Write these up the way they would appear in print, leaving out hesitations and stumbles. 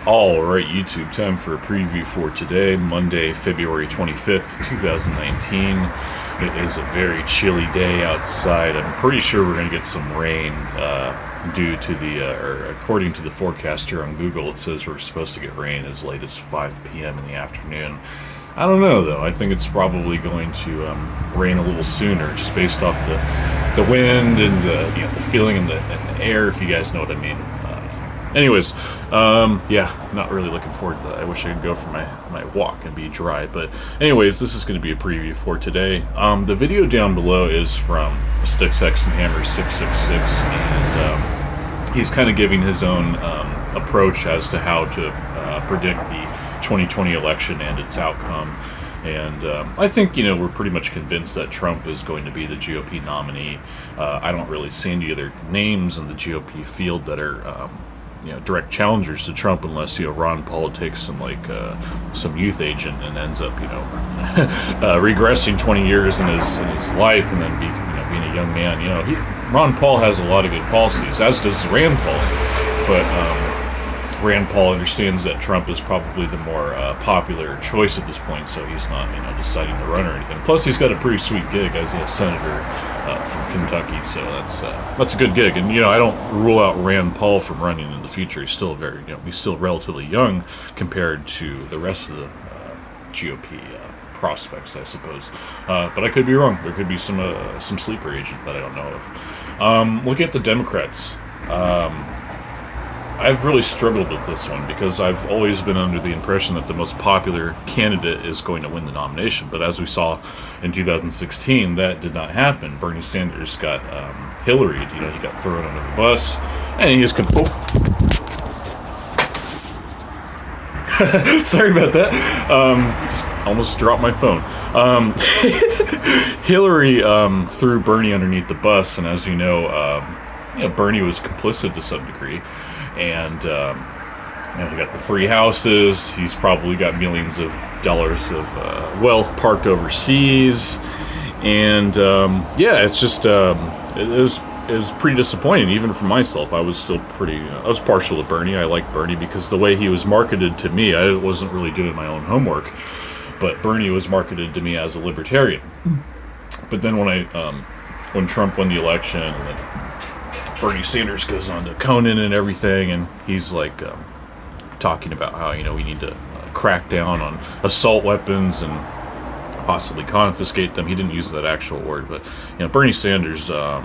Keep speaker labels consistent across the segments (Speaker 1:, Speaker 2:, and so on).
Speaker 1: All right, YouTube, time for a preview for today, Monday, February 25th, 2019. It is a very chilly day outside. I'm pretty sure we're going to get some rain due to or according to the forecast here on Google, it says we're supposed to get rain as late as 5 p.m. in the afternoon. I don't know, though. I think it's probably going to rain a little sooner, just based off the wind and the feeling in the air, if you guys know what I mean. Anyways, not really looking forward to that. I wish I could go for my walk and be dry. But anyways, this is going to be a preview for today. The video down below is from Sticks, X, and Hammer 666, and he's kind of giving his own approach as to how to predict the 2020 election and its outcome. And I think, we're pretty much convinced that Trump is going to be the GOP nominee. I don't really see any other names in the GOP field that are direct challengers to Trump, unless Ron Paul takes some youth agent and ends up regressing 20 years in his life, and then being a young man. Ron Paul has a lot of good policies, as does Rand Paul, but Rand Paul understands that Trump is probably the more popular choice at this point, so he's not deciding to run or anything. Plus, he's got a pretty sweet gig as a senator from Kentucky, so that's a good gig. And I don't rule out Rand Paul from running in the future. He's still he's still relatively young compared to the rest of the GOP prospects, I suppose. But I could be wrong. There could be some sleeper agent that I don't know of. Looking at the Democrats. I've really struggled with this one because I've always been under the impression that the most popular candidate is going to win the nomination. But as we saw in 2016, that did not happen. Bernie Sanders got Hillaried. He got thrown under the bus, and he just sorry about that. Just almost dropped my phone. Hillary threw Bernie underneath the bus, and as you know, Bernie was complicit to some degree. And he got the 3 houses. He's probably got millions of dollars of wealth parked overseas, and it's just it was pretty disappointing, even for myself. I was still I was partial to Bernie. I liked Bernie because the way he was marketed to me, I wasn't really doing my own homework, but Bernie was marketed to me as a libertarian. But then when Trump won the election, and then Bernie Sanders goes on to Conan and everything, and he's talking about how we need to crack down on assault weapons and possibly confiscate them. He didn't use that actual word, but Bernie Sanders. I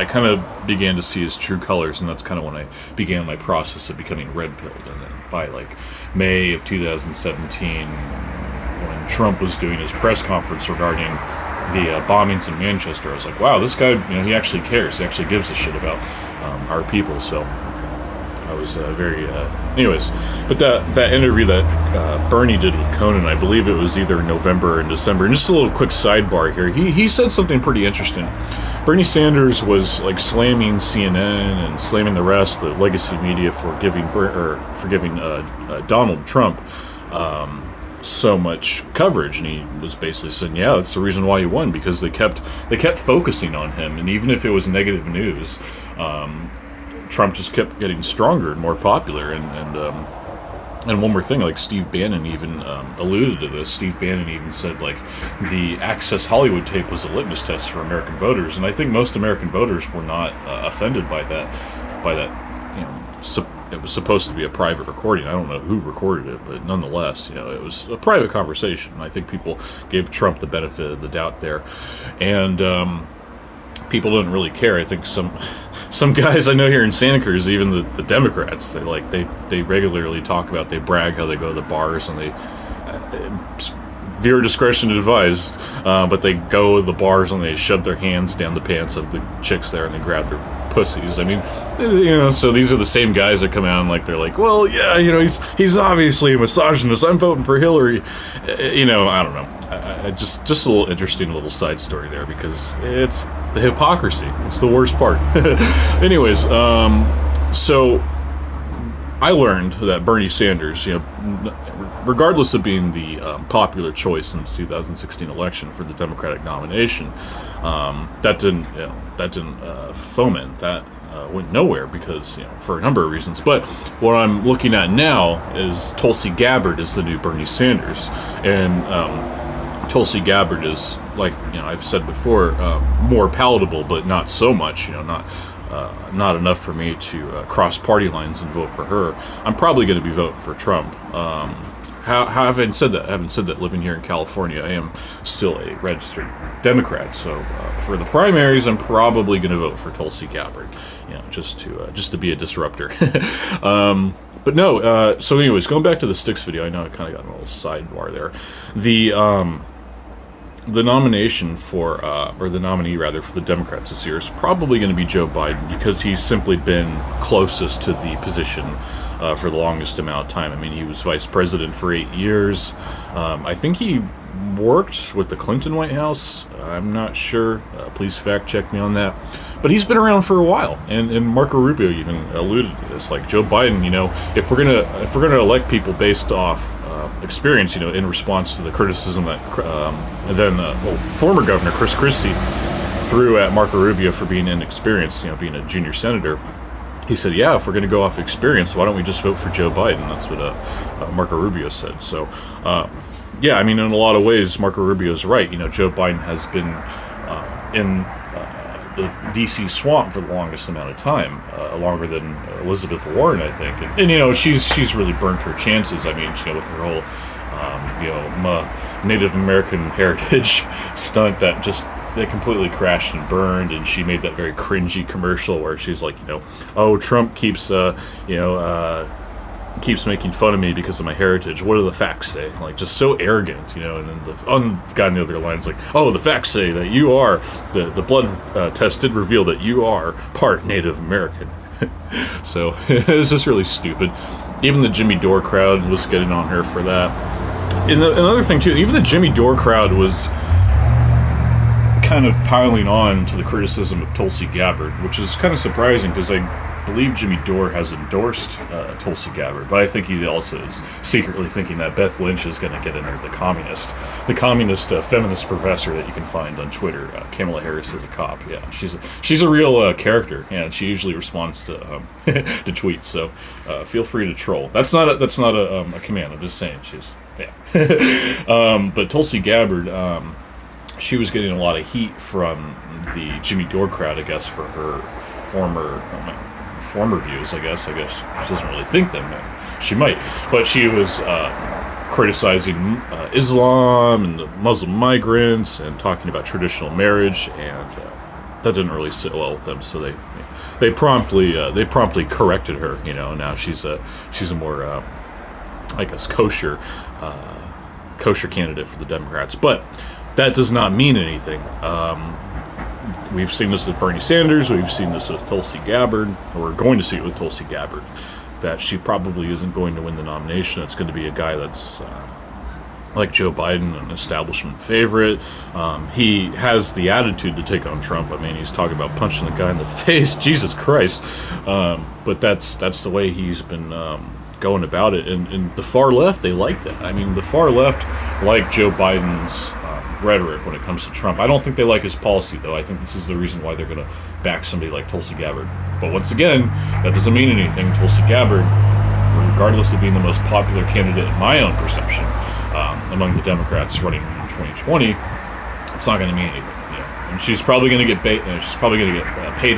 Speaker 1: kind of began to see his true colors, and that's kind of when I began my process of becoming red-pilled. And then by May of 2017, when Trump was doing his press conference regarding the bombings in Manchester, I was like, wow, this guy, he actually cares. He actually gives a shit about our people. So I was anyways. But that interview that Bernie did with Conan, I believe it was either November and December. And just a little quick sidebar here. He said something pretty interesting. Bernie Sanders was slamming CNN and slamming the rest, the legacy media, for giving Donald Trump so much coverage, and he was basically saying, that's the reason why he won, because they kept focusing on him, and even if it was negative news, Trump just kept getting stronger and more popular. And one more thing, Steve Bannon even alluded to this. Steve Bannon even said the Access Hollywood tape was a litmus test for American voters, and I think most American voters were not offended by that. It was supposed to be a private recording. I don't know who recorded it, but nonetheless, it was a private conversation. I think people gave Trump the benefit of the doubt there, and people didn't really care. I think some guys I know here in Santa Cruz, even the Democrats, they regularly talk about, they brag how they go to the bars, and they viewer discretion advised, but they go to the bars and they shove their hands down the pants of the chicks there, and they grab their pussies. I mean, so these are the same guys that come out and they're like, well, he's obviously a misogynist. I'm voting for Hillary. I don't know. Just a little interesting little side story there, because it's the hypocrisy. It's the worst part. Anyways, so I learned that Bernie Sanders, regardless of being the popular choice in the 2016 election for the Democratic nomination, that didn't foment that. went nowhere because, for a number of reasons. But what I'm looking at now is Tulsi Gabbard is the new Bernie Sanders, and Tulsi Gabbard is, like, I've said before, more palatable, but not so much. Not enough for me to cross party lines and vote for her. I'm probably going to be voting for Trump. Having said that, living here in California, I am still a registered Democrat. So for the primaries, I'm probably going to vote for Tulsi Gabbard, just to be a disruptor. But no. So, anyways, going back to the Styx video, I know I kind of got a little sidebar there. The nomination for, or the nominee rather, for the Democrats this year is probably going to be Joe Biden, because he's simply been closest to the position for the longest amount of time. I mean, he was vice president for 8 years. I think he worked with the Clinton White House. I'm not sure. Please fact check me on that. But he's been around for a while, and Marco Rubio even alluded to this. Like, Joe Biden, if we're gonna elect people based off experience, in response to the criticism that former Governor Chris Christie threw at Marco Rubio for being inexperienced, being a junior senator. He said, yeah, if we're going to go off experience, why don't we just vote for Joe Biden? That's what Marco Rubio said. So, yeah, I mean, in a lot of ways, Marco Rubio is right. Joe Biden has been in the D.C. swamp for the longest amount of time, longer than Elizabeth Warren, I think. And she's really burnt her chances. I mean, with her whole, Native American heritage stunt that completely crashed and burned, and she made that very cringy commercial where she's like, oh, Trump keeps making fun of me because of my heritage. What do the facts say? Like, just so arrogant, and then the guy on the other line's like, oh, the facts say that you are, the blood test did reveal that you are part Native American. So, it's just really stupid. Even the Jimmy Dore crowd was getting on her for that. And another thing, too, even the Jimmy Dore crowd was kind of piling on to the criticism of Tulsi Gabbard, which is kind of surprising because I believe Jimmy Dore has endorsed Tulsi Gabbard, but I think he also is secretly thinking that Beth Lynch is going to get in there, the communist feminist professor that you can find on Twitter. Kamala Harris is a cop. Yeah, she's a real character, and she usually responds to to tweets. So feel free to troll. That's not a command. I'm just saying but Tulsi Gabbard. She was getting a lot of heat from the Jimmy Dore crowd, I guess, for her former views. I guess she doesn't really think them. She might, but she was criticizing Islam and the Muslim migrants and talking about traditional marriage, and that didn't really sit well with them. So they promptly corrected her. Now she's a more I guess kosher candidate for the Democrats, but that does not mean anything. We've seen this with Bernie Sanders. We've seen this with Tulsi Gabbard. Or we're going to see it with Tulsi Gabbard. That she probably isn't going to win the nomination. It's going to be a guy that's like Joe Biden, an establishment favorite. He has the attitude to take on Trump. I mean, he's talking about punching the guy in the face. Jesus Christ. But that's the way he's been going about it. And the far left, they like that. I mean, the far left like Joe Biden's rhetoric when it comes to Trump. I don't think they like his policy, though. I think this is the reason why they're going to back somebody like Tulsi Gabbard. But once again, that doesn't mean anything. Tulsi Gabbard, regardless of being the most popular candidate in my own perception among the Democrats running in 2020, it's not going to mean anything. And she's probably going to get paid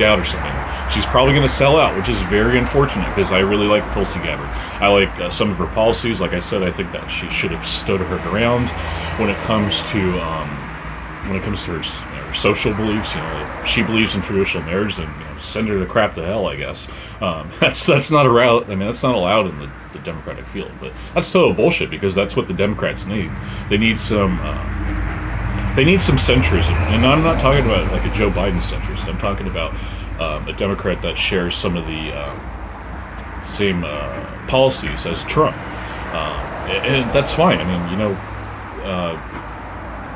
Speaker 1: out or something. She's probably going to sell out, which is very unfortunate because I really like Tulsi Gabbard. I like some of her policies. Like I said, I think that she should have stood her ground when it comes to her social beliefs. If she believes in traditional marriage, then send her the crap to hell, I guess. That's not allowed. I mean, that's not allowed in the Democratic field. But that's total bullshit because that's what the Democrats need. They need some centrism, and I'm not talking about like a Joe Biden centrist. I'm talking about a Democrat that shares some of the same policies as Trump, and that's fine. I mean,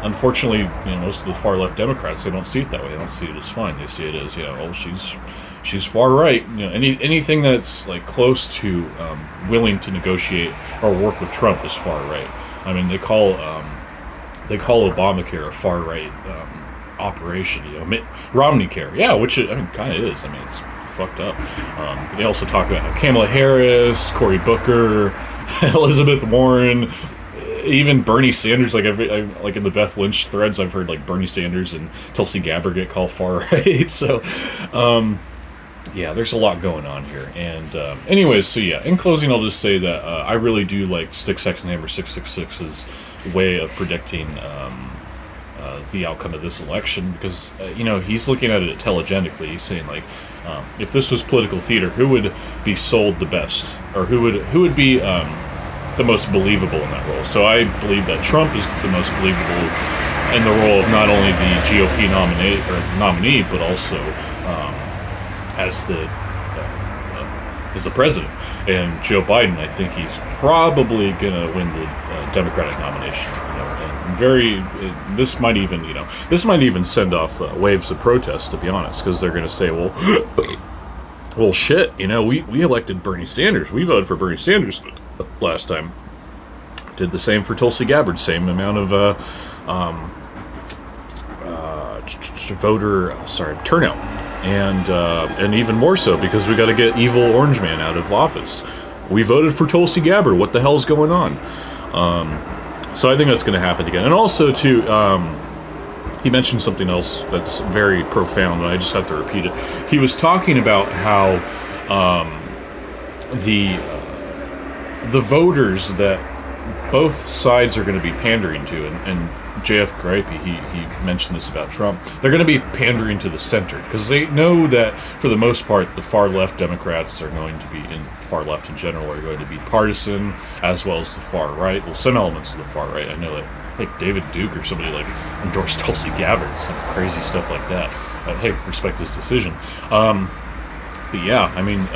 Speaker 1: unfortunately, most of the far left Democrats, they don't see it that way. They don't see it as fine. They see it as, she's far right. Anything that's like close to willing to negotiate or work with Trump is far right. I mean, they call Obamacare a far right operation. Mitt Romney care, yeah, which it kind of is. I mean, it's fucked up. But they also talk about Kamala Harris, Cory Booker, Elizabeth Warren, even Bernie Sanders. Like like in the Beth Lynch threads, I've heard like Bernie Sanders and Tulsi Gabbard get called far right. So, yeah, there's a lot going on here. And anyways, so yeah, in closing, I'll just say that I really do like Stick, Sex, and Hammer 666's way of predicting the outcome of this election, because he's looking at it telegenically. He's saying like, if this was political theater, who would be sold the best, or who would be the most believable in that role? So I believe that Trump is the most believable in the role of not only the GOP nominee, but also as the president. And Joe Biden, I think he's probably gonna win the Democratic nomination. And this might even send off waves of protest, to be honest, because they're gonna say, well, shit, we elected Bernie Sanders, we voted for Bernie Sanders last time. Did the same for Tulsi Gabbard, same amount of voter turnout. And even more so, because we got to get evil Orange Man out of office. We voted for Tulsi Gabbard. What the hell's going on? So I think that's going to happen again. And also, too, he mentioned something else that's very profound, and I just have to repeat it. He was talking about how the voters that both sides are going to be pandering to, and JF Gripey, he mentioned this about Trump, they're going to be pandering to the center, because they know that, for the most part, the far-left Democrats are going to be, and far-left in general, are going to be partisan, as well as the far-right. Well, some elements of the far-right. I know that, like, David Duke or somebody, like, endorsed Tulsi Gabbard, some crazy stuff like that. Hey, respect his decision. But yeah, I mean,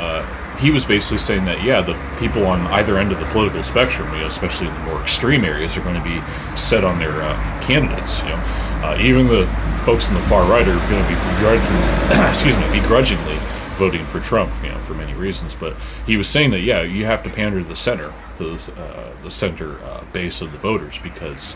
Speaker 1: he was basically saying that, yeah, the people on either end of the political spectrum, especially in the more extreme areas, are going to be set on their candidates. Even the folks in the far right are going to be begrudgingly voting for Trump, for many reasons. But he was saying that, yeah, you have to pander to the center, to the center base of the voters, because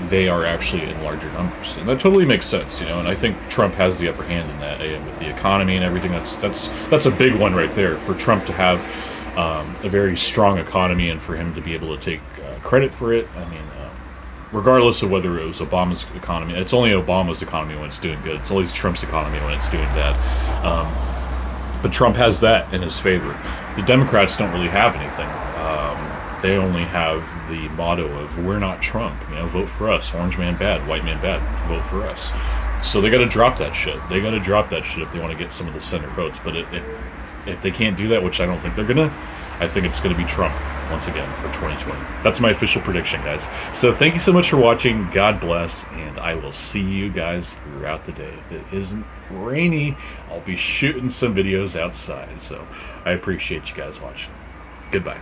Speaker 1: they are actually in larger numbers, and that totally makes sense, And I think Trump has the upper hand in that, with the economy and everything. That's a big one right there, for Trump to have a very strong economy, and for him to be able to take credit for it. I mean, regardless of whether it was Obama's economy, it's only Obama's economy when it's doing good. It's always Trump's economy when it's doing bad. But Trump has that in his favor. The Democrats don't really have anything. They only have the motto of, we're not Trump, vote for us. Orange man bad, white man bad, vote for us. So they got to drop that shit. They got to drop that shit if they want to get some of the center votes. But if they can't do that, which I don't think they're going to, I think it's going to be Trump once again for 2020. That's my official prediction, guys. So thank you so much for watching. God bless, and I will see you guys throughout the day. If it isn't rainy, I'll be shooting some videos outside. So I appreciate you guys watching. Goodbye.